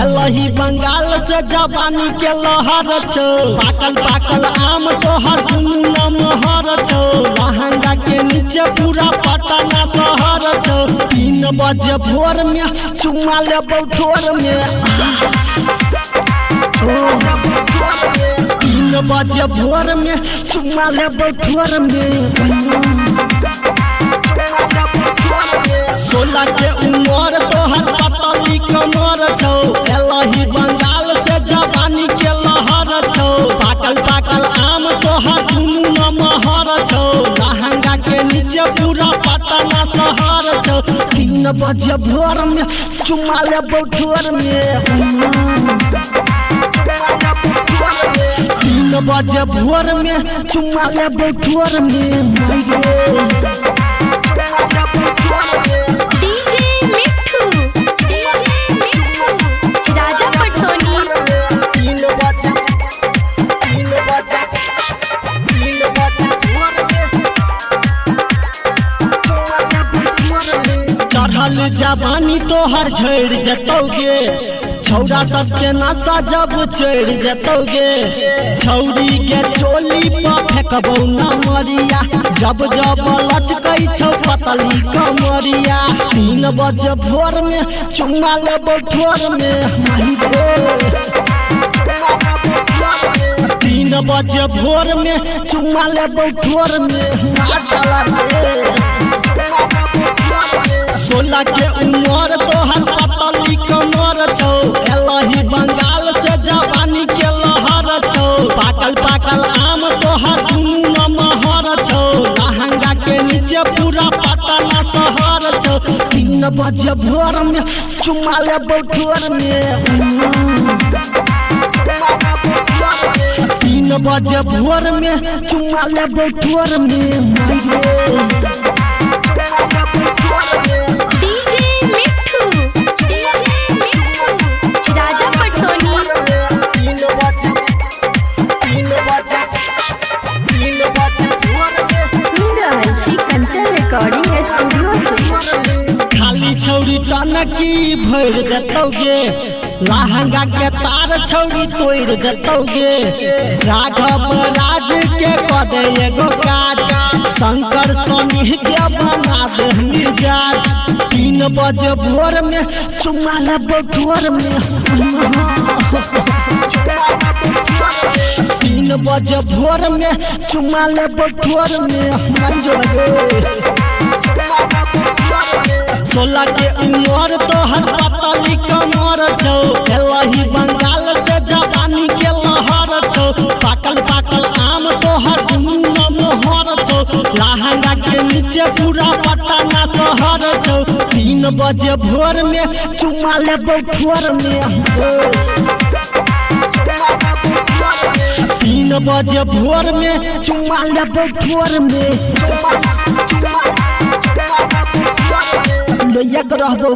एलही बंगाल से जवानी के लहर छो पाकल पाकल आम तोहर दुनू नमहर छो लहंगा के नीचे पूरा पटना शहर छो 3 बजे भोर में चुमा ले ठोर में 3 बजे भोर में चुमा ले ठोर में 16 के उमर तोहर पतली कमर छौ एलही बंगाल से जवानी के लहर छौ पाकल पाकल आम तोहर दुनू नमहर छौ लहंगा के नीचे पूरा पटना शहर छौ 3 बजे भोर में चुमा ले ठोर में 3 बजे भोर में चुमा ले ठोर में डीजे मिट्ठू राजा पटसोनी। 3 बजे चढ़ल जवानी तोहर झड़ जतोगे छौरा सबके नशा जब चढ़ जतोगे छौरी के चोली पर फेंकबौ नमरिया जब जब लचकै छौ पतली कमरिया 3 बजे भोर में चुमा लेबौ ठोर में 3 बजे भोर में चुमा लेबौ ठोर में 16 के उमर तोहर पतली कमर छौ एलही बंगाल से जवानी के लहर छौ पाकल पाकल आम तोहर दुनू नमहर छौ लहंगा के नीचे पूरा पटना शहर छौ 3 बजे भोर में चुमा लेबौ ठोर में 3 बजे भोर में चुमा लेबौ ठोर में डीजे मिट्ठू राजा पटसोनी। 3 बजे सुन रहल छी कंचन रिकॉर्डिंग स्टूडियो से। खाली छौरी टनकी भर देतौगे लहंगा के तार छौरी तोड़ देतौगे राघव राज के कदे एगो काज शंकर सोनी के बना दे मिजाज 3 बजे भोर में चुमा लेबौ ठोर में 3 बजे भोर में चुमा लेबौ ठोर में 16 के उमर तोहर पतली कमर छौ एलही बंगाल से जवानी के लहर छौ पाकल पाकल आम तोहर दुनू नमहर छौ लहंगा के नीचे पूरा पटना शहर छौ 3 बजे भोर में चुमा लेबौ ठोर में 3 बजे भोर में चुमा लेबौ ठोर में लैया रहबो।